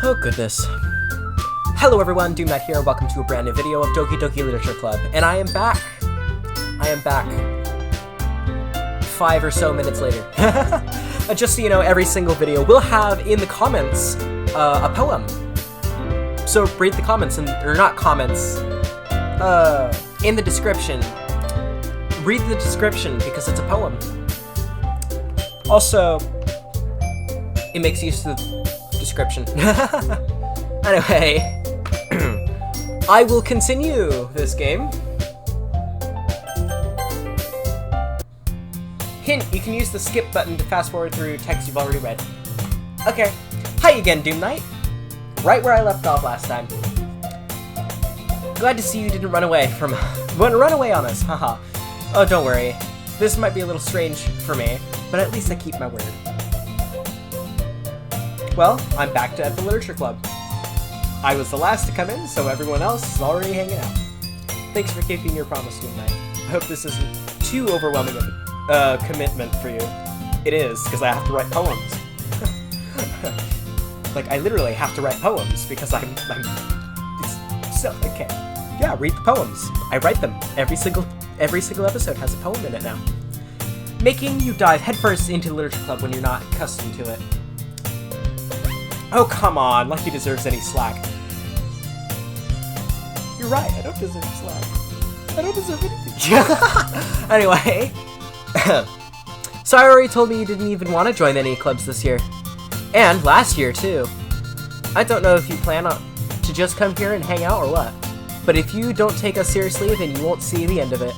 Oh goodness. Hello everyone, Doom Knight here, welcome to a brand new video of Doki Literature Club, and I am back. 5 or so minutes later. Just so you know, every single video will have in the comments a poem. So read the comments, or not comments, in the description. Read the description because it's a poem. Also, it makes use of the description. Anyway, I will continue this game. Hint, you can use the skip button to fast forward through text you've already read. Okay. Hi again, Doom Knight. Right where I left off last time. Glad to see you didn't run away on us, haha. Oh, don't worry. This might be a little strange for me, but at least I keep my word. Well, I'm back at the Literature Club. I was the last to come in, so everyone else is already hanging out. Thanks for keeping your promise, Doom Knight. I hope this isn't too overwhelming of a commitment for you. It is, because I have to write poems. Like, I literally have to write poems, because it's so, okay. Yeah, read the poems. I write them. Every single episode has a poem in it now. Making you dive headfirst into the Literature Club when you're not accustomed to it. Oh, come on, like he deserves any slack. You're right, I don't deserve slack. I don't deserve anything. Anyway, Sayori told me you didn't even want to join any clubs this year. And last year, too. I don't know if you plan to just come here and hang out or what. But if you don't take us seriously, then you won't see the end of it.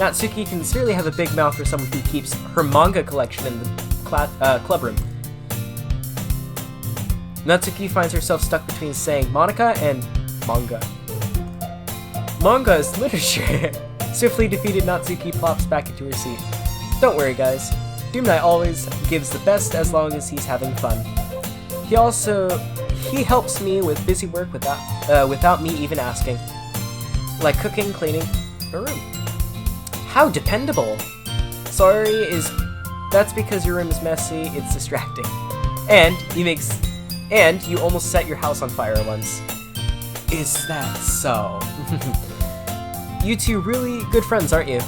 Natsuki can certainly have a big mouth for someone who keeps her manga collection in the club room. Natsuki finds herself stuck between saying Monica and manga. Manga is literature. Swiftly defeated, Natsuki plops back into her seat. Don't worry, guys. Doom Knight always gives the best as long as he's having fun. He helps me with busy work without me even asking. Like cooking, cleaning, a room. How dependable. That's because your room is messy, it's distracting. And you almost set your house on fire once. Is that so? You two really good friends, aren't you?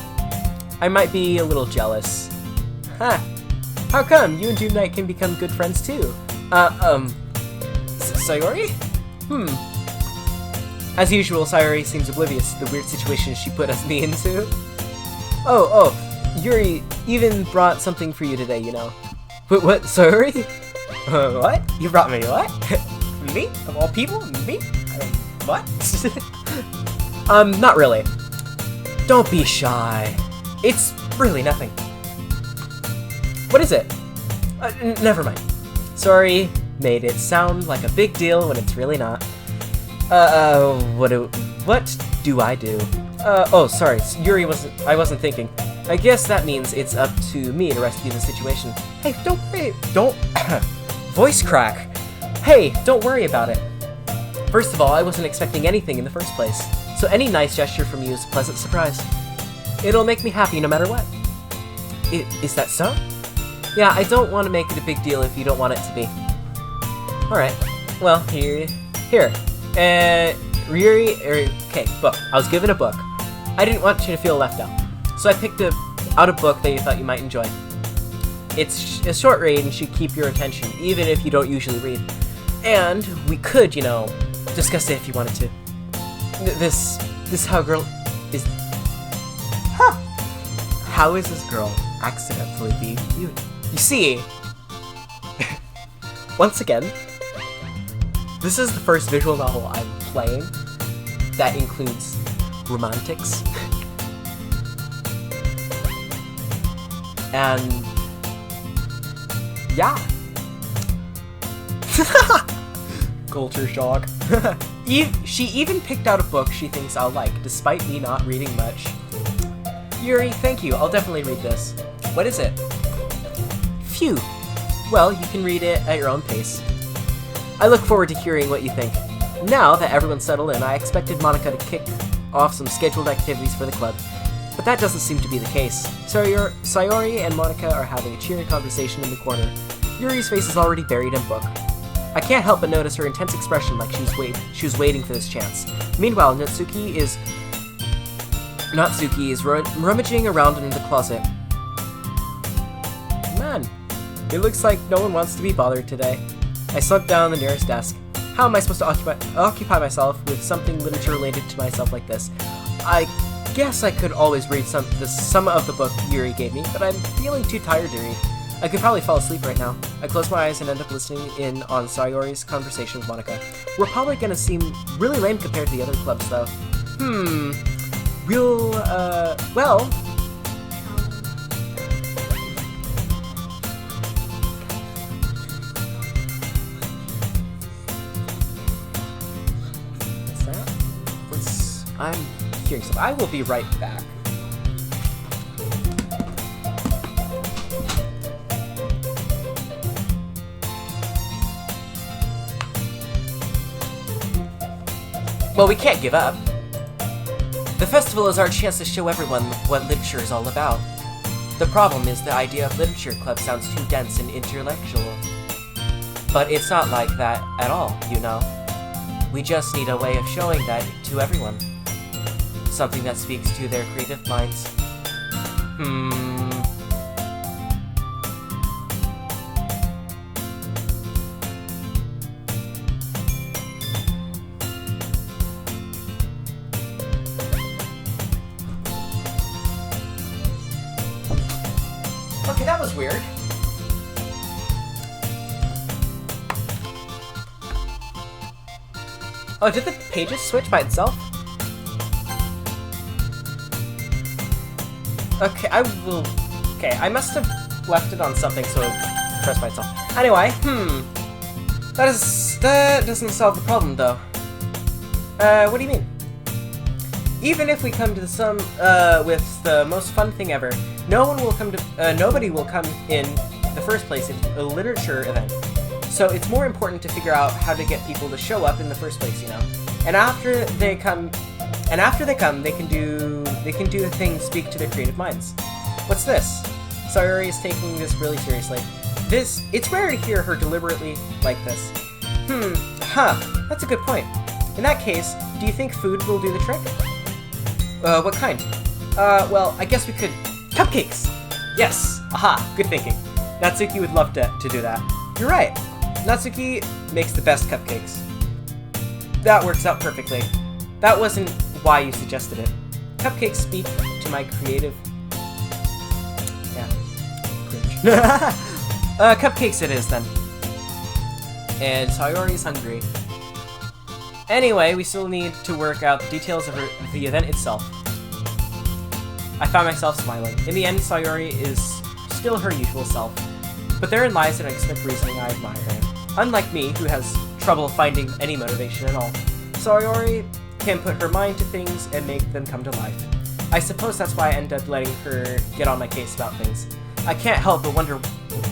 I might be a little jealous. Huh. How come you and Doom Knight can become good friends too? Sayori? As usual, Sayori seems oblivious to the weird situation she put me into. Oh, Yuri even brought something for you today, you know. What, Sayori? What? You brought me what? Me? Of all people? Me? What? Not really. Don't be shy. It's really nothing. What is it? Never mind. Sorry, made it sound like a big deal when it's really not. What do I do? Oh, sorry, Yuri I wasn't thinking. I guess that means it's up to me to rescue the situation. Hey, don't voice crack. Hey, don't worry about it. First of all, I wasn't expecting anything in the first place, so any nice gesture from you is a pleasant surprise. It'll make me happy no matter what. Is that so? Yeah, I don't want to make it a big deal if you don't want it to be. Alright, well, here. Okay, book. I was given a book. I didn't want you to feel left out, so I picked out a book that you thought you might enjoy. It's a short read and should keep your attention, even if you don't usually read. And we could, discuss it if you wanted to. This how girl is... Huh! How is this girl accidentally being cute? You see, once again, this is the first visual novel I'm playing that includes romantics. And yeah. Culture shock. She even picked out a book she thinks I'll like, despite me not reading much. Yuri, thank you. I'll definitely read this. What is it? Phew. Well, you can read it at your own pace. I look forward to hearing what you think. Now that everyone's settled in, I expected Monica to kick off some scheduled activities for the club, but that doesn't seem to be the case. Sayori and Monica are having a cheery conversation in the corner. Yuri's face is already buried in book. I can't help but notice her intense expression like she was waiting for this chance. Meanwhile, Natsuki is rummaging around in the closet. Man, it looks like no one wants to be bothered today. I slumped down on the nearest desk. How am I supposed to occupy myself with something literature related to myself like this? I guess I could always read some of the book Yuri gave me, but I'm feeling too tired to read. I could probably fall asleep right now. I close my eyes and end up listening in on Sayori's conversation with Monika. We're probably gonna seem really lame compared to the other clubs, though. Well... What's that? I'm hearing something. I will be right back. Well, we can't give up. The festival is our chance to show everyone what literature is all about. The problem is the idea of literature club sounds too dense and intellectual. But it's not like that at all, you know. We just need a way of showing that to everyone. Something that speaks to their creative minds. Okay, that was weird. Oh, did the pages switch by itself? Okay, I must have left it on something so it pressed by itself. Anyway, that doesn't solve the problem, though. What do you mean? Even if we come to with the most fun thing ever, nobody will come in the first place in a literature event. So it's more important to figure out how to get people to show up in the first place, you know. And after they come, they can do the things speak to their creative minds. What's this? Sayori is taking this really seriously. It's rare to hear her deliberately like this. That's a good point. In that case, do you think food will do the trick? What kind? Well, I guess we could... Cupcakes! Yes! Aha! Good thinking. Natsuki would love to do that. You're right. Natsuki makes the best cupcakes. That works out perfectly. That wasn't why you suggested it. Cupcakes speak to my creative... Yeah. Cupcakes it is, then. And Sayori's hungry. Anyway, we still need to work out the details of the event itself. I found myself smiling. In the end, Sayori is still her usual self. But therein lies an unexpected reasoning I admire her. Unlike me, who has trouble finding any motivation at all, Sayori can put her mind to things and make them come to life. I suppose that's why I end up letting her get on my case about things. I can't help but wonder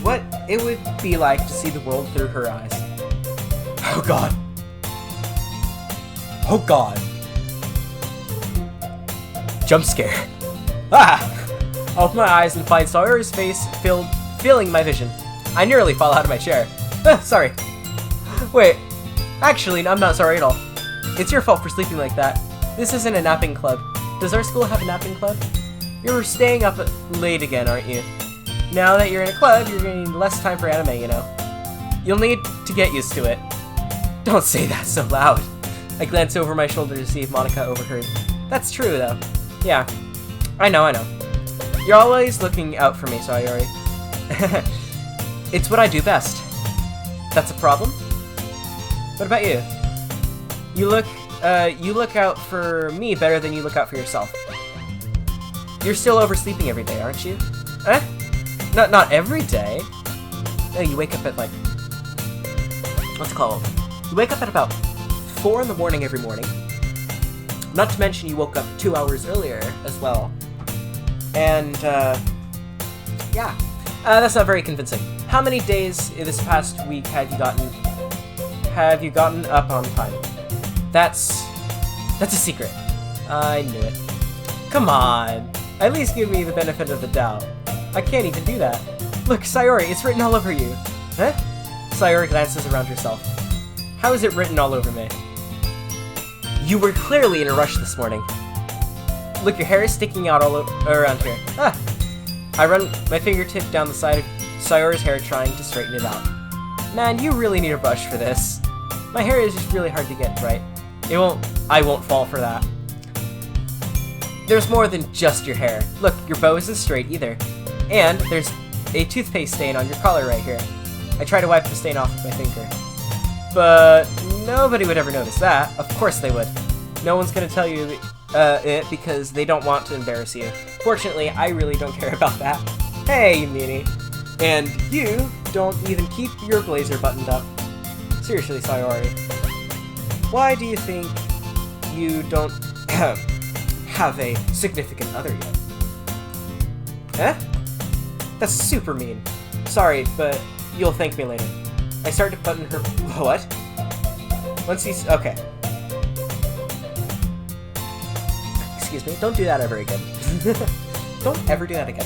what it would be like to see the world through her eyes. Oh god. Oh god. Jump scare. Ah! I open my eyes and find Sayori's face filling my vision. I nearly fall out of my chair. Sorry. Wait. Actually, I'm not sorry at all. It's your fault for sleeping like that. This isn't a napping club. Does our school have a napping club? You're staying up late again, aren't you? Now that you're in a club, you're getting less time for anime, you know. You'll need to get used to it. Don't say that so loud. I glance over my shoulder to see if Monika overheard. That's true, though. Yeah. I know. You're always looking out for me, Sayori. It's what I do best. That's a problem? What about you? You look out for me better than you look out for yourself. You're still oversleeping every day, aren't you? Eh? Not every day. No, you wake up at like... What's it called? You wake up at about 4 in the morning every morning. Not to mention you woke up 2 hours earlier as well. And, yeah. That's not very convincing. How many days this past week have you gotten up on time? That's a secret. I knew it. Come on. At least give me the benefit of the doubt. I can't even do that. Look, Sayori, it's written all over you. Huh? Sayori glances around herself. How is it written all over me? You were clearly in a rush this morning. Look, your hair is sticking out all around here. Ah! I run my fingertip down the side of Sayori's hair trying to straighten it out. Man, you really need a brush for this. My hair is just really hard to get right. I won't fall for that. There's more than just your hair. Look, your bow isn't straight either. And there's a toothpaste stain on your collar right here. I try to wipe the stain off with my finger. But nobody would ever notice that. Of course they would. No one's gonna tell you it because they don't want to embarrass you. Fortunately, I really don't care about that. Hey, you meanie. And you don't even keep your blazer buttoned up. Seriously, Sayori. Why do you think you don't have a significant other yet? Eh? That's super mean. Sorry, but you'll thank me later. I start to button her... What? Once he's... Okay. Excuse me, don't do that ever again. Don't ever do that again.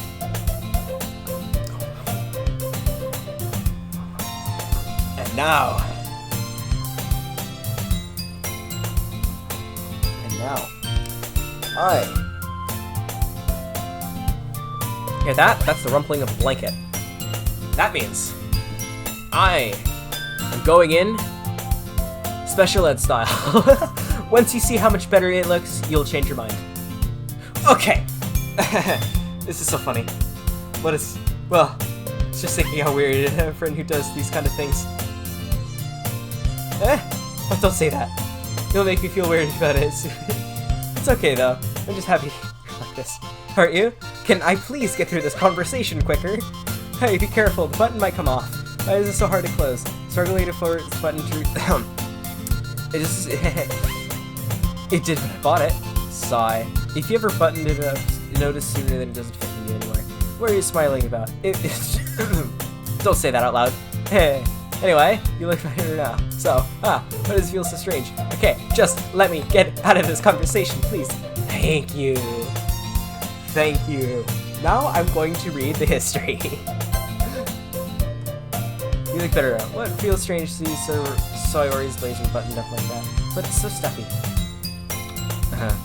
And now... Hear that? That's the rumpling of a blanket. That means I am going in special ed style. Once you see how much better it looks, you'll change your mind. Okay. This is so funny. Well, it's just thinking how weird it is a friend who does these kind of things. Oh, don't say that. You'll make me feel weird about it. It's okay though. I'm just happy you're like this. Aren't you? Can I please get through this conversation quicker? Hey, be careful. The button might come off. Why is it so hard to close? Struggling to force the button to... It did when I bought it. Sigh. If you ever buttoned it up, notice sooner than it doesn't fit you anymore. What are you smiling about? Don't say that out loud. Hey. Anyway, you look better now. So, why does it feel so strange? Okay, just let me get out of this conversation, please. Thank you. Thank you. Now I'm going to read the history. You look better now. What feels strange to see Sayori's blazer buttoned up like that? But it's so stuffy.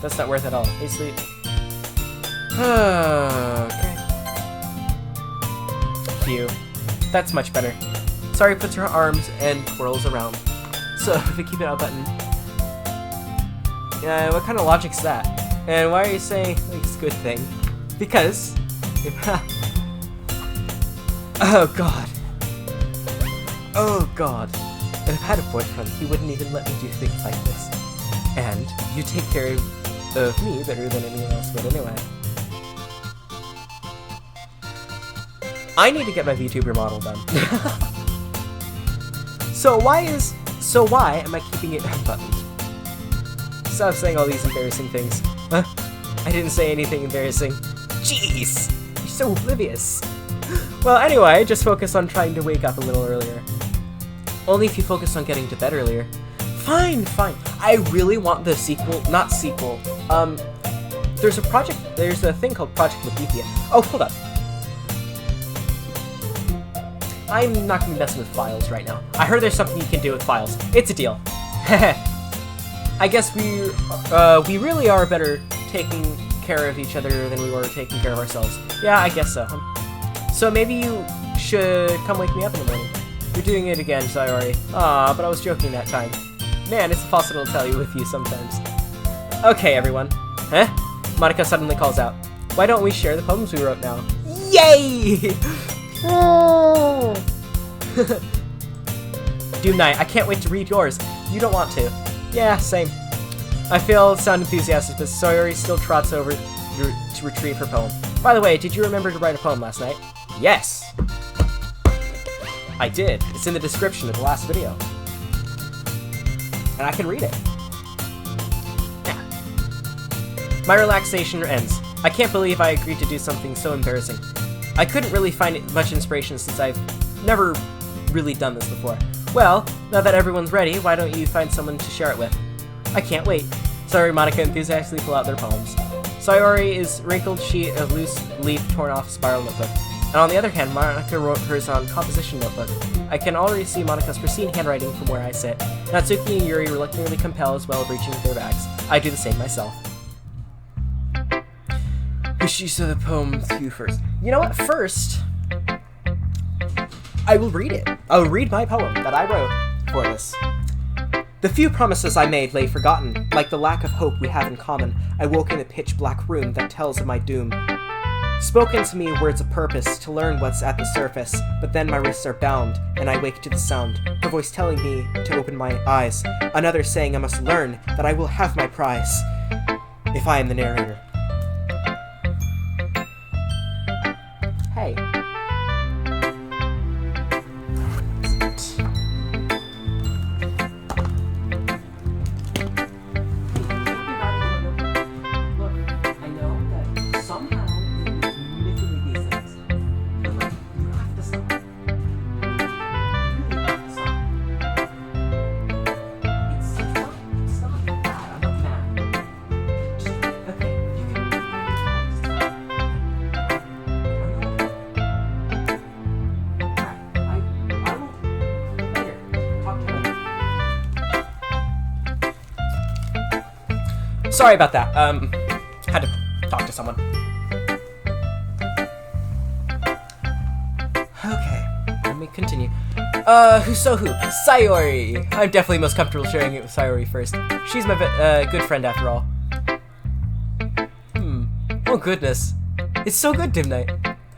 That's not worth it all. Hey, sleep. Okay. Phew. That's much better. Sayori puts her arms and twirls around. So, if I keep it out button. What kind of logic's that? And why are you saying like it's a good thing? Because oh god. Oh god. If I had a boyfriend, he wouldn't even let me do things like this. And you take care of me better than anyone else would anyway. I need to get my VTuber model done. So why am I keeping it unbuttoned? Stop saying all these embarrassing things. Huh? I didn't say anything embarrassing. Jeez! You're so oblivious. Well, anyway, just focus on trying to wake up a little earlier. Only if you focus on getting to bed earlier. Fine. I really want the sequel, not sequel. There's a thing called Project Lethea. Oh, hold up. I'm not gonna be messing with files right now. I heard there's something you can do with files. It's a deal. I guess we really are better taking care of each other than we were taking care of ourselves. Yeah, I guess so. So maybe you should come wake me up in the morning. You're doing it again, Sayori. Aw, but I was joking that time. Man, it's impossible to tell you with you sometimes. Okay, everyone. Huh? Monica suddenly calls out. Why don't we share the poems we wrote now? Yay! Doom Knight, I can't wait to read yours. You don't want to. Yeah, same. I sound enthusiastic, but Sayori still trots over to retrieve her poem. By the way, did you remember to write a poem last night? Yes! I did. It's in the description of the last video. And I can read it. Yeah. My relaxation ends. I can't believe I agreed to do something so embarrassing. I couldn't really find much inspiration since I've never really done this before. Well, now that everyone's ready, why don't you find someone to share it with? I can't wait. Sayori and Monica enthusiastically pull out their poems. Sayori is wrinkled sheet of loose leaf torn off spiral notebook. And on the other hand, Monica wrote hers on composition notebook. I can already see Monica's pristine handwriting from where I sit. Natsuki and Yuri reluctantly compel as well, reaching with their bags. I do the same myself. Who she saw the poem to you first? You know what? First, I will read it. I will read my poem that I wrote for this. The few promises I made lay forgotten, like the lack of hope we have in common. I woke in a pitch-black room that tells of my doom. Spoken to me words of purpose, to learn what's at the surface, but then my wrists are bound, and I wake to the sound, her voice telling me to open my eyes, another saying I must learn, that I will have my prize, if I am the narrator. Hey. Sorry about that. Had to talk to someone. Okay, let me continue. So who? Sayori! I'm definitely most comfortable sharing it with Sayori first. She's my good friend after all. Oh goodness. It's so good, Dim Night.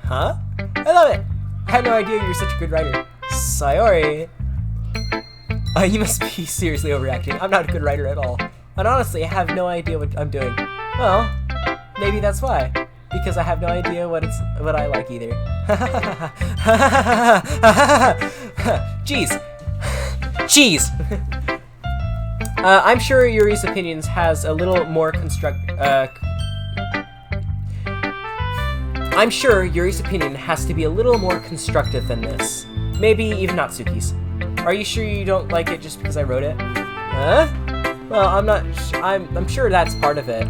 Huh? I love it! I had no idea you were such a good writer. Sayori! You must be seriously overreacting. I'm not a good writer at all. And honestly, I have no idea what I'm doing. Well, maybe that's why. Because I have no idea what I like either. Jeez. Jeez. I'm sure Yuri's opinions has a little more I'm sure Yuri's opinion has to be a little more constructive than this. Maybe even Natsuki's. Are you sure you don't like it just because I wrote it? Huh? Well, I'm sure that's part of it.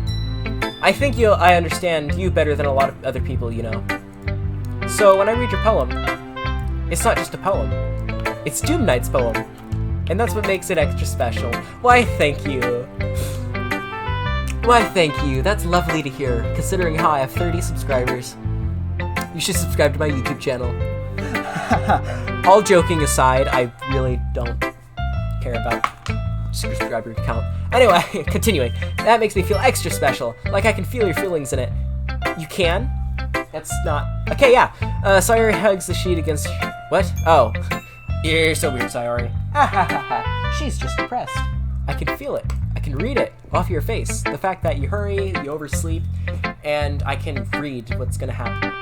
I think I understand you better than a lot of other people, you know. So when I read your poem, it's not just a poem. It's Doom Knight's poem. And that's what makes it extra special. Why, thank you. Why, thank you. That's lovely to hear, considering how I have 30 subscribers. You should subscribe to my YouTube channel. All joking aside, I really don't care about subscriber count. Anyway, continuing. That makes me feel extra special. Like I can feel your feelings in it. You can? That's not... Okay, yeah. Sayori hugs the sheet against... What? Oh. You're so weird, Sayori. Ha ha ha ha. She's just depressed. I can feel it. I can read it off your face. The fact that you hurry, you oversleep, and I can read what's gonna happen.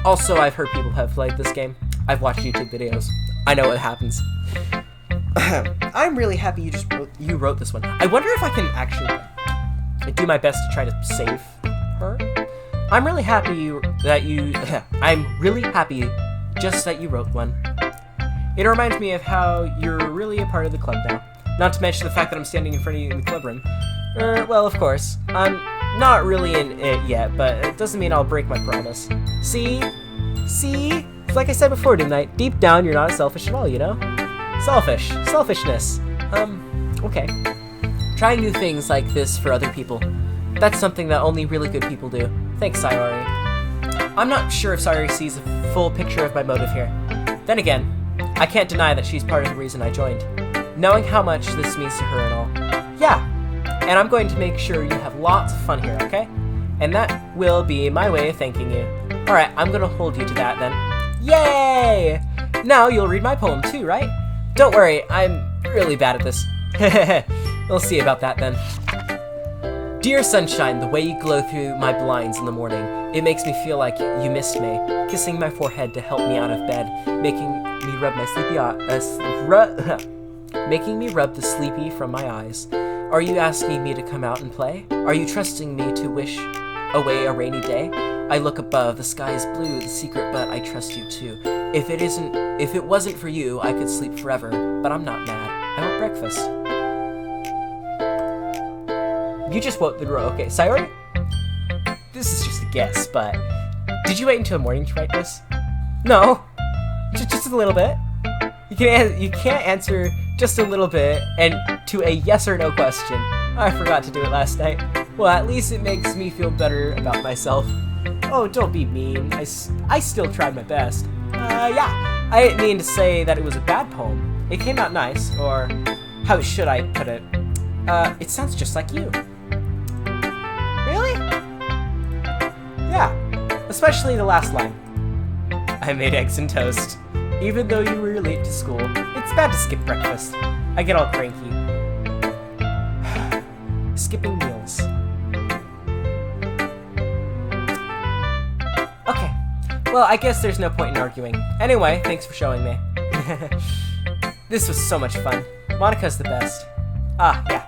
Also, I've heard people have played this game. I've watched YouTube videos. I know what happens. I'm really happy you wrote this one. I wonder if I can actually do my best to try to save her. I'm really happy I'm really happy just that you wrote one. It reminds me of how you're really a part of the club now. Not to mention the fact that I'm standing in front of you in the club room. Well, of course. I'm not really in it yet, but it doesn't mean I'll break my promise. See? See? Like I said before tonight, deep down you're not selfish at all, you know? Selfishness. Okay. Trying new things like this for other people. That's something that only really good people do. Thanks, Sayori. I'm not sure if Sayori sees a full picture of my motive here. Then again, I can't deny that she's part of the reason I joined. Knowing how much this means to her and all. Yeah, and I'm going to make sure you have lots of fun here, okay? And that will be my way of thanking you. Alright, I'm gonna hold you to that then. Yay! Now you'll read my poem too, right? Don't worry, I'm really bad at this. We'll see about that then. Dear sunshine, the way you glow through my blinds in the morning, it makes me feel like you missed me, kissing my forehead to help me out of bed, making me rub my making me rub the sleepy from my eyes. Are you asking me to come out and play? Are you trusting me to wish away a rainy day? I look above, the sky is blue, the secret, but I trust you too. If it wasn't for you, I could sleep forever, but I'm not mad. I want breakfast. You just woke the row. Okay, Sayori? This is just a guess, but did you wait until morning to write this? No, just a little bit. You can't answer just a little bit and to a yes or no question. I forgot to do it last night. Well, at least it makes me feel better about myself. Oh, don't be mean. I still tried my best. Yeah. I didn't mean to say that it was a bad poem. It came out nice, or how should I put it? It sounds just like you. Really? Yeah. Especially the last line. I made eggs and toast. Even though you were late to school, it's bad to skip breakfast. I get all cranky. Skipping meals. Okay. Well, I guess there's no point in arguing. Anyway, thanks for showing me. This was so much fun. Monica's the best. Ah, yeah.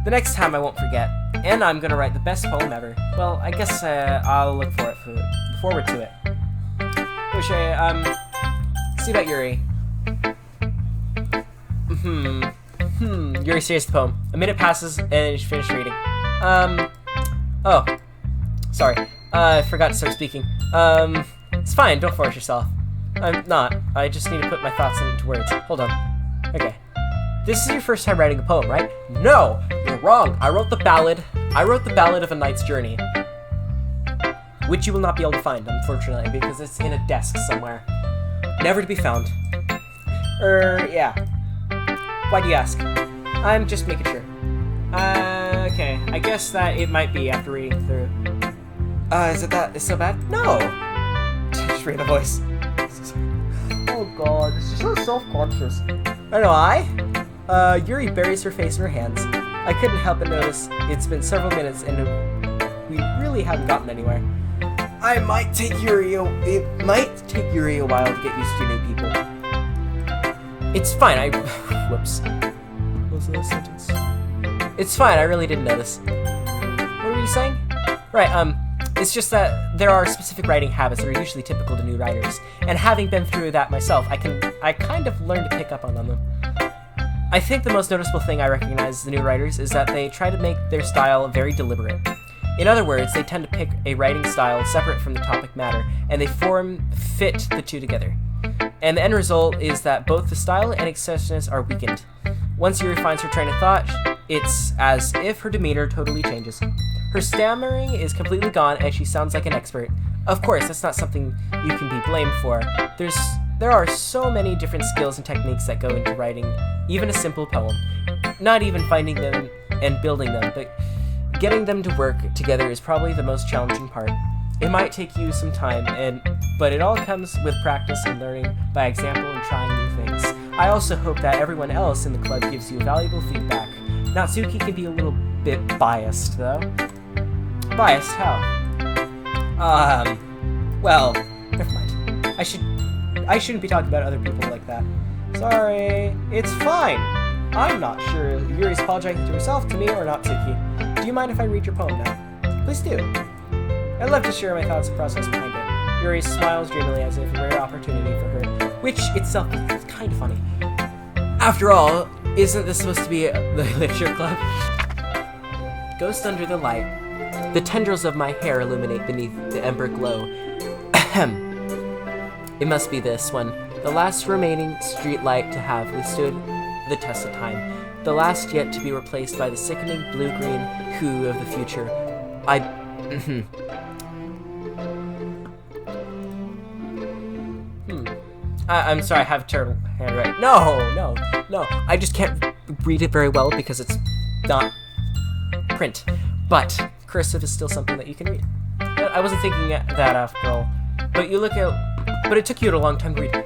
The next time I won't forget. And I'm gonna write the best poem ever. Well, I guess I'll look forward to it. See about Yuri. Yuri says the poem. A minute passes and you finish reading. Oh. Sorry. I forgot to start speaking. It's fine, don't force yourself. I'm not. I just need to put my thoughts into words. Hold on. Okay. This is your first time writing a poem, right? No! You're wrong. I wrote the ballad of a knight's journey. Which you will not be able to find, unfortunately, because it's in a desk somewhere. Never to be found. Yeah. Why do you ask? I'm just making sure. Okay. I guess that it might be after reading through. It's so bad? No! Just read a voice. Oh god, this is so self-conscious. I know Yuri buries her face in her hands. I couldn't help but notice it's been several minutes and we really haven't gotten anywhere. It might take Yuri a while to get used to new people. It's fine, whoops. What was the sentence? It's fine, I really didn't notice. What were you saying? Right, it's just that there are specific writing habits that are usually typical to new writers, and having been through that myself, I kind of learned to pick up on them. I think the most noticeable thing I recognize in the new writers is that they try to make their style very deliberate. In other words, they tend to pick a writing style separate from the topic matter, and they fit the two together. And the end result is that both the style and excessiveness are weakened. Once Yuri finds her train of thought, it's as if her demeanor totally changes. Her stammering is completely gone, and she sounds like an expert. Of course, that's not something you can be blamed for. There are so many different skills and techniques that go into writing even a simple poem. Not even finding them and building them, but getting them to work together is probably the most challenging part. It might take you some time, but it all comes with practice and learning by example and trying new things. I also hope that everyone else in the club gives you valuable feedback. Natsuki can be a little bit biased, though. Biased? How? Well, never mind. I shouldn't be talking about other people like that. Sorry. It's fine. I'm not sure Yuri's apologizing to herself, to me, or Natsuki. Do you mind if I read your poem now? Please do. I'd love to share my thoughts and process behind it. Yuri smiles dreamily as if a rare opportunity for her, which itself is kind of funny. After all, isn't this supposed to be the literature club? Ghost under the light. The tendrils of my hair illuminate beneath the ember glow. Ahem. It must be this one. The last remaining street light to have withstood the test of time. The last yet to be replaced by the sickening blue-green hue of the future. I'm sorry, I have terrible handwriting. No. I just can't read it very well because it's not print. But cursive is still something that you can read. I wasn't thinking that after all. But it took you a long time to read.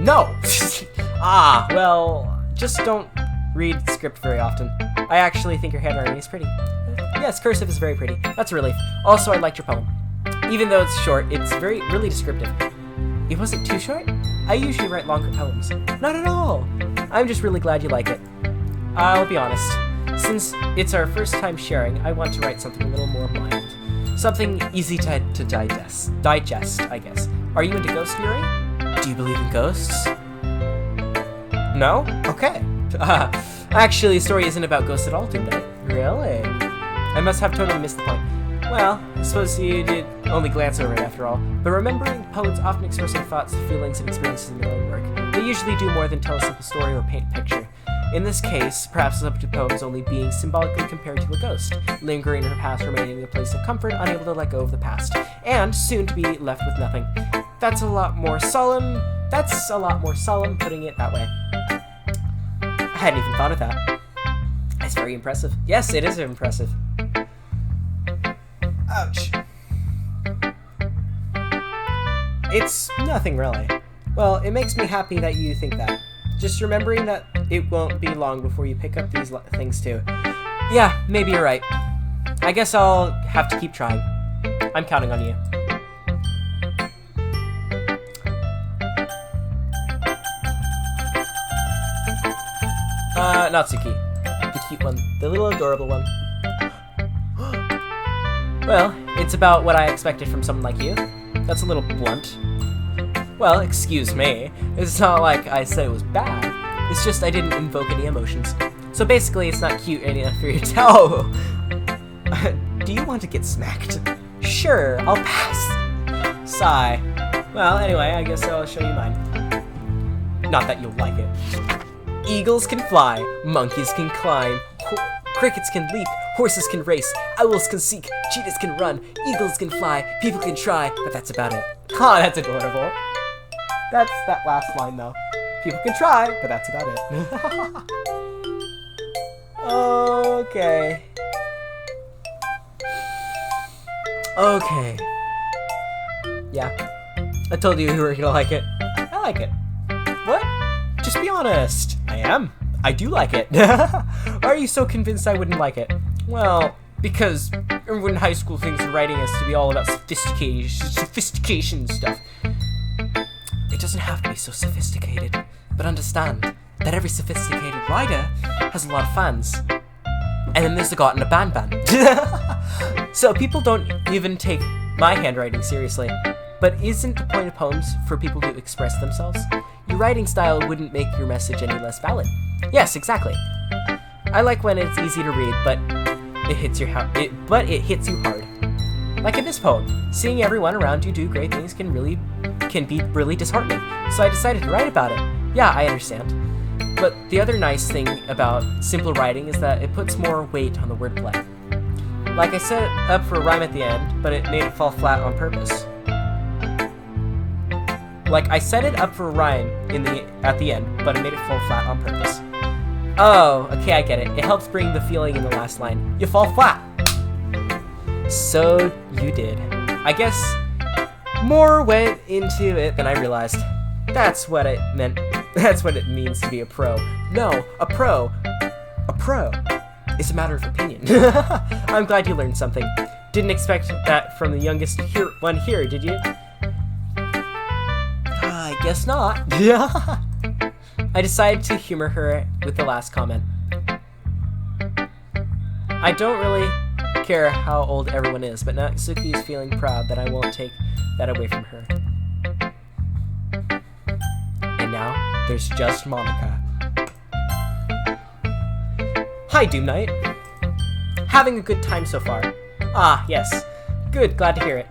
No! Well, just don't read script very often. I actually think your handwriting is pretty. Yes, cursive is very pretty. That's a relief. Also, I liked your poem. Even though it's short, it's really descriptive. It wasn't too short? I usually write longer poems. Not at all! I'm just really glad you like it. I'll be honest. Since it's our first time sharing, I want to write something a little more mild. Something easy to digest, I guess. Are you into ghosts, Yuri? Do you believe in ghosts? No? Okay. Actually, the story isn't about ghosts at all, tonight. Really? I must have totally missed the point. Well, I suppose you did only glance over it after all. But remembering poets often express their thoughts, feelings, and experiences in their own work. They usually do more than tell a simple story or paint a picture. In this case, perhaps the subject of the poem is only being symbolically compared to a ghost, lingering in her past, remaining in a place of comfort, unable to let go of the past, and soon to be left with nothing. That's a lot more solemn, putting it that way. I hadn't even thought of that. It's very impressive. Yes, it is impressive. Ouch. It's nothing really. Well, it makes me happy that you think that. Just remembering that it won't be long before you pick up these things too. Yeah, maybe you're right. I guess I'll have to keep trying. I'm counting on you. Natsuki. The cute one. The little adorable one. Well, it's about what I expected from someone like you. That's a little blunt. Well, excuse me. It's not like I said it was bad. It's just I didn't invoke any emotions. So basically, it's not cute enough for you to tell. Do you want to get smacked? Sure, I'll pass. Sigh. Well, anyway, I guess I'll show you mine. Not that you'll like it. Eagles can fly, monkeys can climb, crickets can leap, horses can race, owls can seek, cheetahs can run, eagles can fly, people can try, but that's about it. Oh, that's adorable. That's that last line, though. People can try, but that's about it. Okay. Okay. Yeah. I told you were gonna like it. I like it. What? Just be honest. I am. I do like it. Why are you so convinced I wouldn't like it? Well, because everyone in high school thinks writing is to be all about sophistication stuff. It doesn't have to be so sophisticated, but understand that every sophisticated writer has a lot of fans. And then there's the God in a band. So people don't even take my handwriting seriously. But isn't the point of poems for people to express themselves? Your writing style wouldn't make your message any less valid. Yes, exactly. I like when it's easy to read, but it hits you hard. Like in this poem, seeing everyone around you do great things can be really disheartening. So I decided to write about it. Yeah, I understand. But the other nice thing about simple writing is that it puts more weight on the wordplay. Like I set it up for a rhyme at the end, but it made it fall flat on purpose. Like, I set it up for a rhyme at the end, but it made it fall flat on purpose. Oh, okay, I get it. It helps bring the feeling in the last line. You fall flat! So, you did. I guess more went into it than I realized. That's what it meant. That's what it means to be a pro. No, a pro is a matter of opinion. I'm glad you learned something. Didn't expect that from the youngest one here, did you? I guess not. Yeah. I decided to humor her with the last comment. I don't really care how old everyone is, but Natsuki is feeling proud that I won't take that away from her. And now, there's just Monica. Hi, Doom Knight. Having a good time so far. Ah, yes. Good, glad to hear it.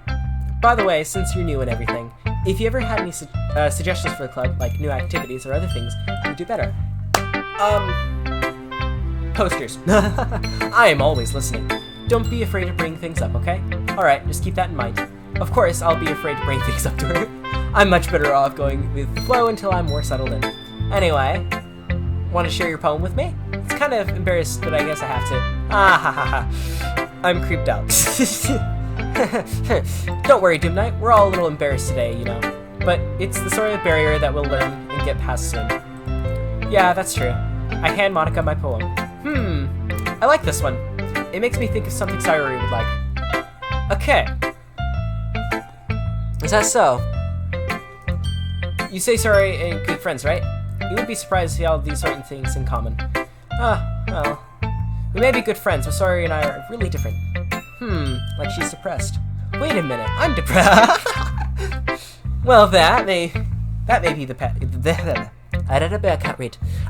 By the way, since you're new and everything, if you ever had any suggestions for the club, like new activities or other things, you'd do better. Posters. I am always listening. Don't be afraid to bring things up, okay? Alright, just keep that in mind. Of course, I'll be afraid to bring things up to her. I'm much better off going with the flow until I'm more settled in. Anyway, want to share your poem with me? It's kind of embarrassed, but I guess I have to. Ah ha ha ha. I'm creeped out. Don't worry, Doom Knight. We're all a little embarrassed today, you know. But it's the sort of barrier that we'll learn and get past soon. Yeah, that's true. I hand Monica my poem. I like this one. It makes me think of something Sayori would like. Okay. Is that so? You say Sayori ain't good friends, right? You would be surprised to see all these certain things in common. Well. We may be good friends, but Sayori and I are really different. Like she's depressed. Wait a minute, I'm depressed. Well, that may be the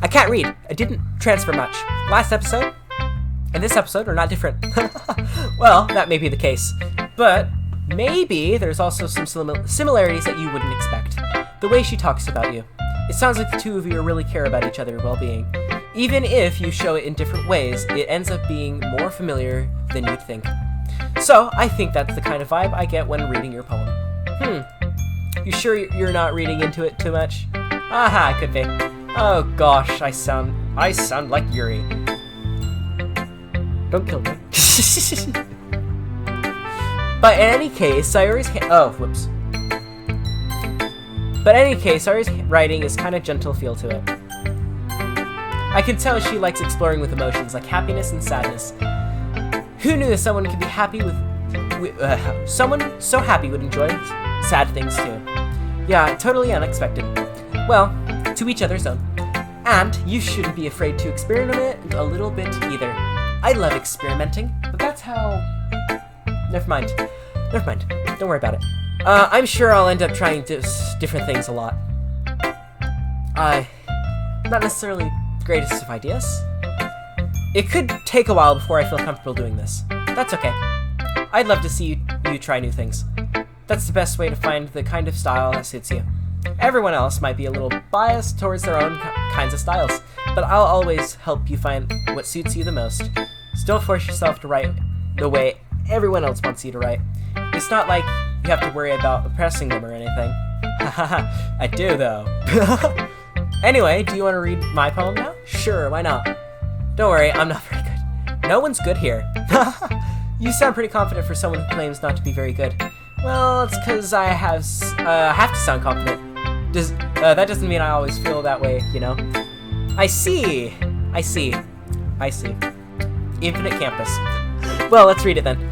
I can't read. I didn't transfer much. Last episode, and this episode are not different. Well, that may be the case, but maybe there's also some similarities that you wouldn't expect. The way she talks about you. It sounds like the two of you really care about each other's well-being. Even if you show it in different ways, it ends up being more familiar than you'd think. So, I think that's the kind of vibe I get when reading your poem. You sure you're not reading into it too much? Aha, it could be. Oh gosh, I sound like Yuri. Don't kill me. But in any case, Sayori's writing is kind of gentle feel to it. I can tell she likes exploring with emotions like happiness and sadness. Who knew someone could be happy someone so happy would enjoy sad things too? Yeah, totally unexpected. Well, to each other's own. And you shouldn't be afraid to experiment a little bit either. I love experimenting, but that's how... Never mind. Don't worry about it. I'm sure I'll end up trying different things a lot. Not necessarily the greatest of ideas. It could take a while before I feel comfortable doing this. That's okay. I'd love to see you try new things. That's the best way to find the kind of style that suits you. Everyone else might be a little biased towards their own kinds of styles, but I'll always help you find what suits you the most. So don't force yourself to write the way everyone else wants you to write. It's not like you have to worry about oppressing them or anything. Haha, I do though. Anyway, do you want to read my poem now? Sure, why not? Don't worry, I'm not very good. No one's good here. You sound pretty confident for someone who claims not to be very good. Well, it's because I have to sound confident. That doesn't mean I always feel that way, you know? I see. Infinite campus. Well, let's read it then.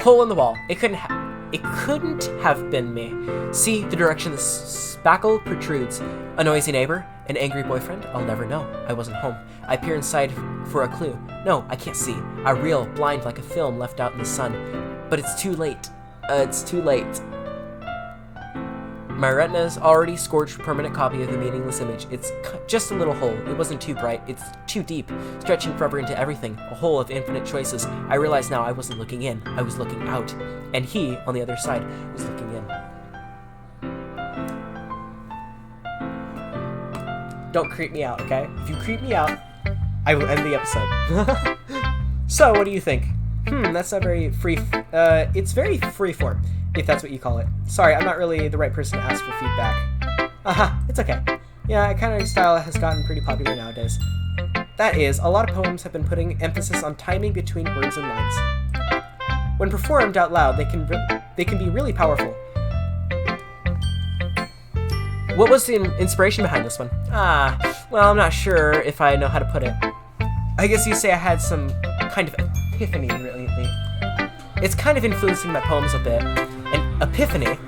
Hole in the wall. It couldn't have been me. See the direction the spackle protrudes. A noisy neighbor? An angry boyfriend? I'll never know. I wasn't home. I peer inside for a clue. No, I can't see. I reel, blind like a film left out in the sun. But it's too late. It's too late. My retina's already scorched permanent copy of the meaningless image. It's just a little hole. It wasn't too bright. It's too deep, stretching forever into everything. A hole of infinite choices. I realize now I wasn't looking in. I was looking out. And he, on the other side, was looking in. Don't creep me out, okay? If you creep me out, I will end the episode. So, what do you think? That's not very free... it's very freeform, if that's what you call it. Sorry, I'm not really the right person to ask for feedback. It's okay. Yeah, that kind of style has gotten pretty popular nowadays. That is, a lot of poems have been putting emphasis on timing between words and lines. When performed out loud, they can be really powerful. What was the inspiration behind this one? Well, I'm not sure if I know how to put it. I guess you say I had some kind of epiphany lately. It's kind of influencing my poems a bit. An epiphany?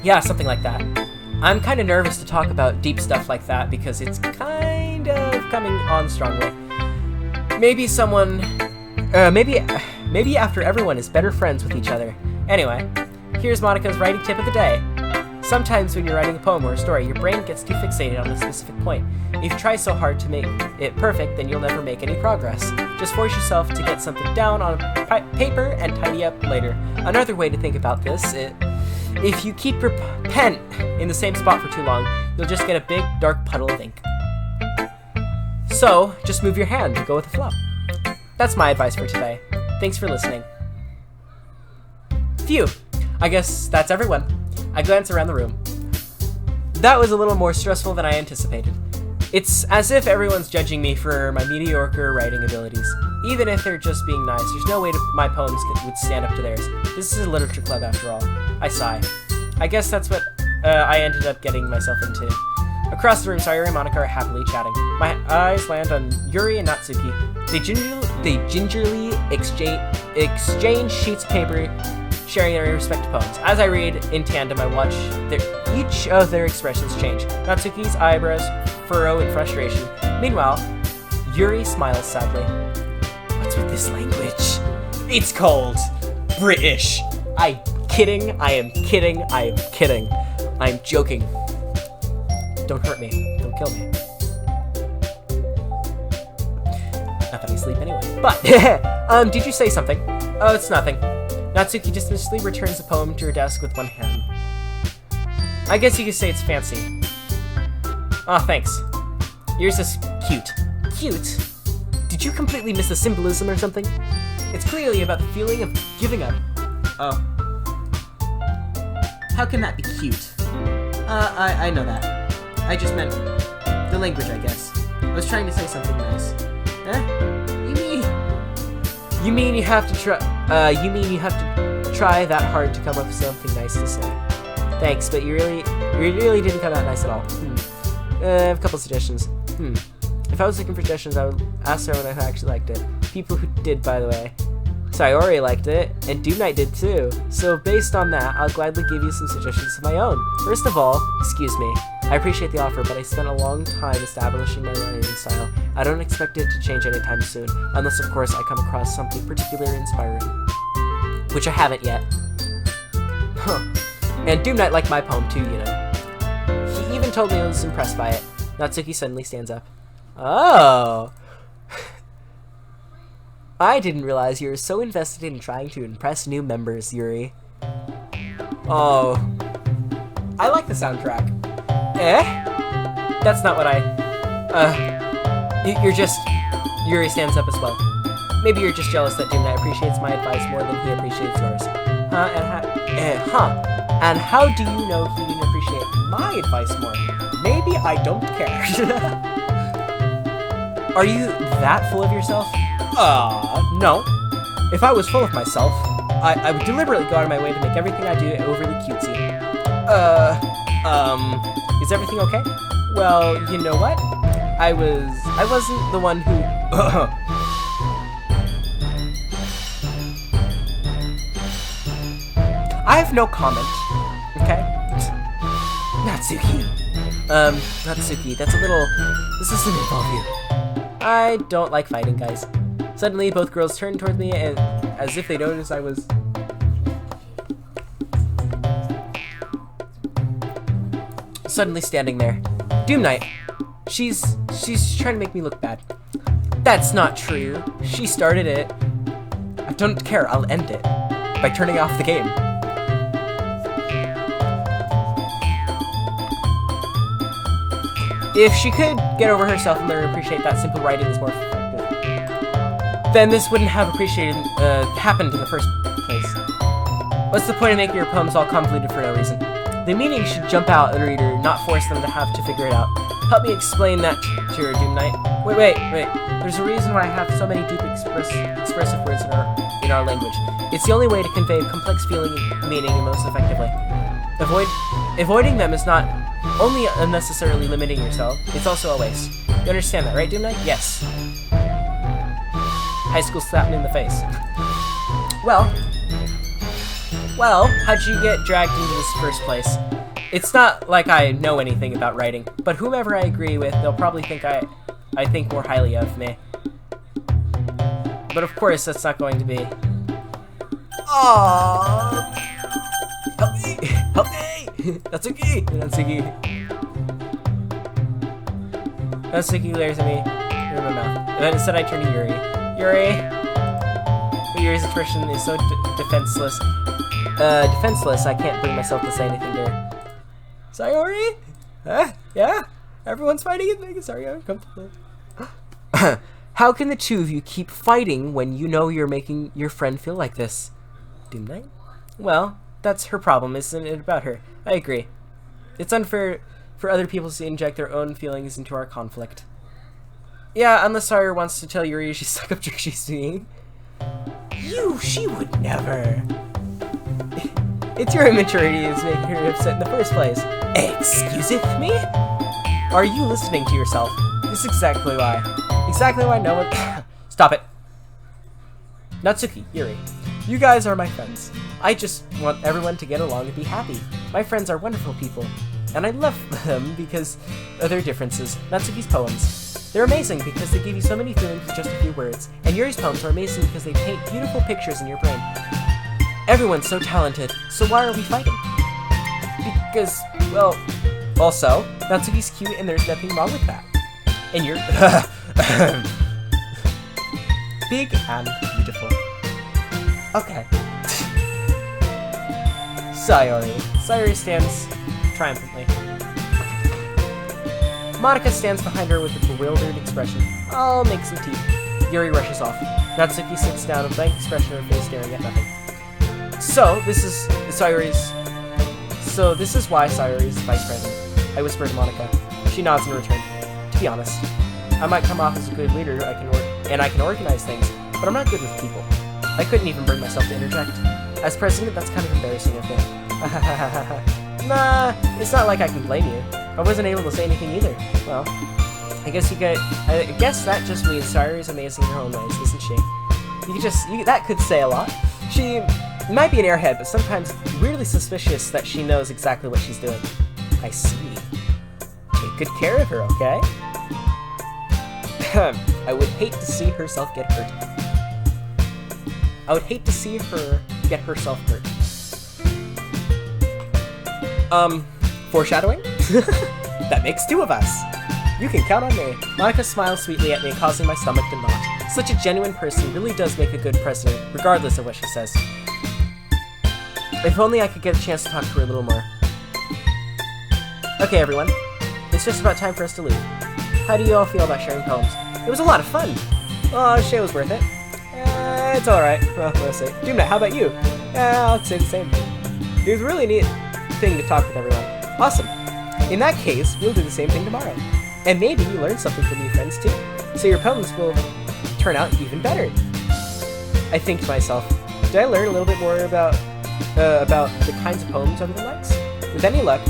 Yeah, something like that. I'm kind of nervous to talk about deep stuff like that because it's kind of coming on strongly. Maybe after everyone is better friends with each other. Anyway, here's Monica's writing tip of the day. Sometimes when you're writing a poem or a story, your brain gets too fixated on a specific point. If you try so hard to make it perfect, then you'll never make any progress. Just force yourself to get something down on paper and tidy up later. Another way to think about this is, if you keep your pen in the same spot for too long, you'll just get a big, dark puddle of ink. So, just move your hand and go with the flow. That's my advice for today. Thanks for listening. Phew. I guess that's everyone. I glance around the room. That was a little more stressful than I anticipated. It's as if everyone's judging me for my mediocre writing abilities. Even if they're just being nice, there's no way my poems would stand up to theirs. This is a literature club after all. I sigh. I guess that's what I ended up getting myself into. Across the room, Sayori and Monica are happily chatting. My eyes land on Yuri and Natsuki. They gingerly exchange sheets of paper, sharing their respective poems. As I read in tandem, I watch each of their expressions change. Natsuki's eyebrows furrow in frustration. Meanwhile, Yuri smiles sadly. What's with this language? It's called British. I'm kidding. I'm joking. Don't hurt me. Don't kill me. Not that any sleep anyway. But, did you say something? Oh, it's nothing. Natsuki dismissively returns the poem to her desk with one hand. I guess you could say it's fancy. Aw, thanks. Yours is cute. Cute? Did you completely miss the symbolism or something? It's clearly about the feeling of giving up. Oh. How can that be cute? I know that. I just meant the language, I guess. I was trying to say something nice. You mean you have to try that hard to come up with something nice to say. Thanks, but you really didn't come out nice at all. I have a couple suggestions. If I was looking for suggestions, I would ask everyone who actually liked it. People who did, by the way. Sayori liked it, and Doom Knight did too. So based on that, I'll gladly give you some suggestions of my own. First of all, excuse me. I appreciate the offer, but I spent a long time establishing my writing style. I don't expect it to change anytime soon, unless of course I come across something particularly inspiring. Which I haven't yet. Huh. And Doom Knight liked my poem too, you know. He even told me he was impressed by it. Natsuki suddenly stands up. Oh! I didn't realize you were so invested in trying to impress new members, Yuri. Oh. I like the soundtrack. That's not what you're just... Yuri stands up as well. Maybe you're just jealous that Doom Knight appreciates my advice more than he appreciates yours. And how do you know he didn't appreciate my advice more? Maybe I don't care. Are you that full of yourself? No. If I was full of myself, I would deliberately go out of my way to make everything I do overly cutesy. Is everything okay? Well, you know what? I wasn't the one who... I have no comment, okay? Natsuki. Natsuki, that's a little... This doesn't involve you. I don't like fighting, guys. Suddenly, both girls turned toward me, and as if they noticed I was... suddenly standing there. Doom Knight. She's trying to make me look bad. That's not true. She started it. I don't care, I'll end it. By turning off the game. If she could get over herself and learn to appreciate that simple writing is more effective, then this wouldn't have happened in the first place. What's the point of making your poems all convoluted for no reason? The meaning should jump out at the reader, not force them to have to figure it out. Help me explain that to her, Doom Knight. Wait. There's a reason why I have so many deep expressive words in our language. It's the only way to convey complex feeling and meaning most effectively. Avoiding them is not only unnecessarily limiting yourself, it's also a waste. You understand that, right, Doom Knight? Yes. High school slapped me in the face. Well, how'd you get dragged into this first place? It's not like I know anything about writing, but whomever I agree with, they'll probably think I think more highly of me. But of course, that's not going to be. Aww! Help me! Help me! Natsuki! Natsuki glares at me in my mouth. And then instead I turn to Yuri. Yuri's expression is so defenseless. Defenseless, I can't bring myself to say anything to her. Sayori? Yeah? Everyone's fighting and making Sayori uncomfortable. How can the two of you keep fighting when you know you're making your friend feel like this? Doom Knight? Well, that's her problem, isn't it about her? I agree. It's unfair for other people to inject their own feelings into our conflict. Yeah, unless Sayori wants to tell Yuri she's stuck up trick she's doing. She would never. It's your immaturity that's making her upset in the first place. Excuse me? Are you listening to yourself? This is exactly why. Exactly why no one... Stop it. Natsuki, Yuri, you guys are my friends. I just want everyone to get along and be happy. My friends are wonderful people, and I love them because of their differences. Natsuki's poems. They're amazing because they give you so many feelings with just a few words, and Yuri's poems are amazing because they paint beautiful pictures in your brain. Everyone's so talented, so why are we fighting? Because, well, also, Natsuki's cute and there's nothing wrong with that. And you're... Big and beautiful. Okay. Sayori. Sayori stands triumphantly. Monika stands behind her with a bewildered expression. I'll make some tea. Yuri rushes off. Natsuki sits down, a blank expression on her face, staring at nothing. So, this is why Sayori's vice president. I whisper to Monika. She nods in return. To be honest, I might come off as a good leader, and I can organize things, but I'm not good with people. I couldn't even bring myself to interject. As president, that's kind of embarrassing of me. Nah, it's not like I can blame you. I wasn't able to say anything either. Well, I guess that just means Sayori's amazing in her own ways, isn't she? That could say a lot. She might be an airhead, but sometimes weirdly suspicious that she knows exactly what she's doing. I see. Take good care of her, okay? I would hate to see herself get hurt. I would hate to see her get herself hurt. Foreshadowing? That makes two of us. You can count on me. Monika smiles sweetly at me, causing my stomach to knot. Such a genuine person really does make a good president, regardless of what she says. If only I could get a chance to talk to her a little more. Okay, everyone. It's just about time for us to leave. How do you all feel about sharing poems? It was a lot of fun. Oh, shit was worth it. It's alright. Well, we'll see. Doomknight, how about you? I'll say the same. It was a really neat thing to talk with everyone. Awesome. In that case, we'll do the same thing tomorrow. And maybe you learn something from new friends too. So your poems will turn out even better. I think to myself, did I learn a little bit more about the kinds of poems everyone likes? With any luck,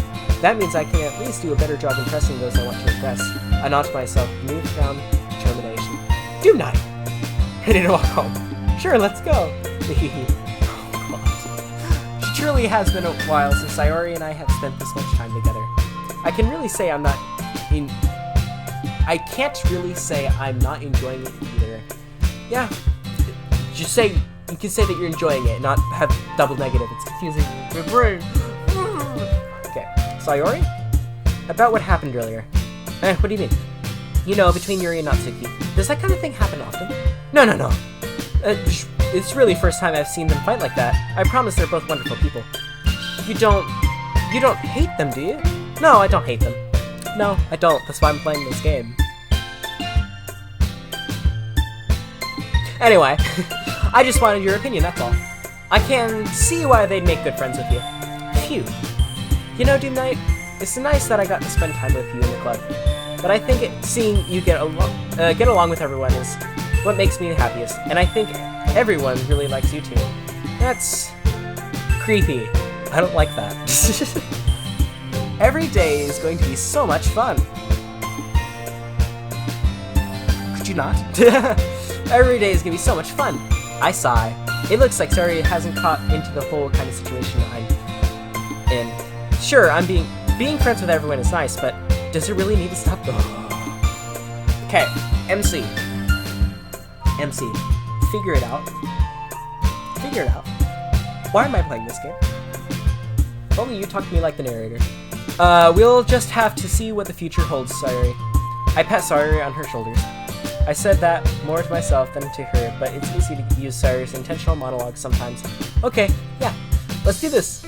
that means I can at least do a better job impressing those I want to impress. I nod to myself, newfound determination. Doomknight! Ready to walk home. Sure, let's go. Oh, God. It truly has been a while since Sayori and I have spent this much time together. I can't really say I'm not enjoying it either. Yeah, you can say that you're enjoying it, not have double negative. It's confusing my brain. Okay, Sayori? About what happened earlier. What do you mean? You know, between Yuri and Natsuki. Does that kind of thing happen often? No. It's really the first time I've seen them fight like that. I promise they're both wonderful people. You don't hate them, do you? No, I don't hate them. No, I don't. That's why I'm playing this game. Anyway, I just wanted your opinion, that's all. I can see why they'd make good friends with you. Phew. You know, Doomknight, it's nice that I got to spend time with you in the club. But I think seeing you get along with everyone is what makes me the happiest. And I think everyone really likes you too. That's creepy. I don't like that. Every day is going to be so much fun. Could you not? Every day is going to be so much fun. I sigh. It looks like Sayori hasn't caught into the whole kind of situation I'm in. Sure, being friends with everyone is nice, but does it really need to stop? Okay, MC. Figure it out. Why am I playing this game? If only you talk to me like the narrator. We'll just have to see what the future holds, Sayori. I pat Sayori on her shoulders. I said that more to myself than to her, but it's easy to use Sayori's intentional monologue sometimes. Okay, yeah, let's do this.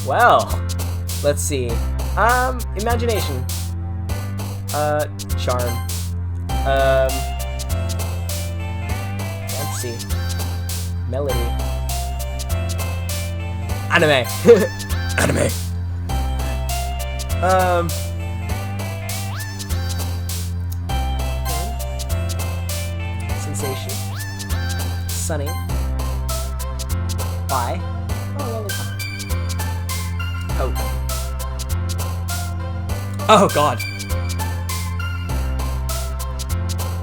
Well, let's see. Imagination. Charm. Let's see. Melody. Anime. Anime. Sensation. Sunny. Bye. Oh, oh God.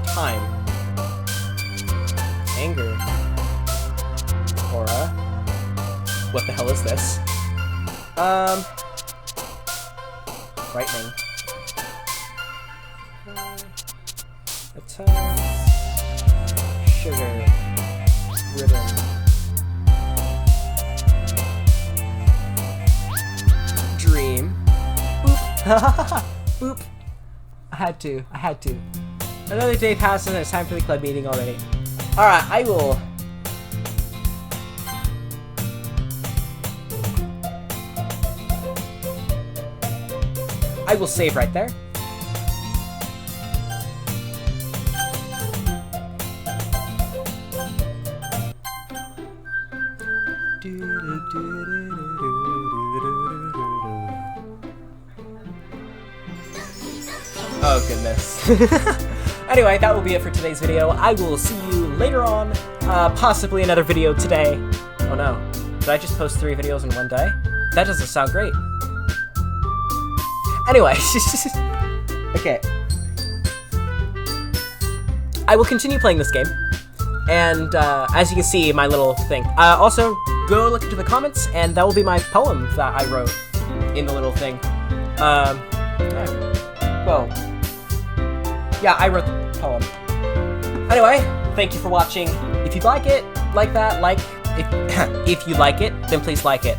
Time. Anger. Aura. What the hell is this? Frightening. Attack. Sugar. Ribbon. Boop. I had to. Another day passes and it's time for the club meeting already. Alright, I will save right there. Oh goodness. Anyway, that will be it for today's video. I will see you later on. Possibly another video today. Oh no. Did I just post 3 videos in one day? That doesn't sound great. Anyway. Okay. I will continue playing this game. And as you can see, my little thing. Also, go look into the comments, and that will be my poem that I wrote in the little thing. Well, yeah, I wrote the poem. Anyway, thank you for watching. If you like it, if you like it, then please like it.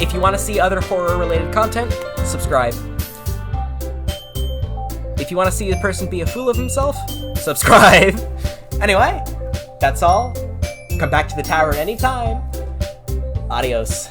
If you want to see other horror-related content, subscribe. If you want to see a person be a fool of himself, subscribe. Anyway, that's all. Come back to the tower anytime. Adios.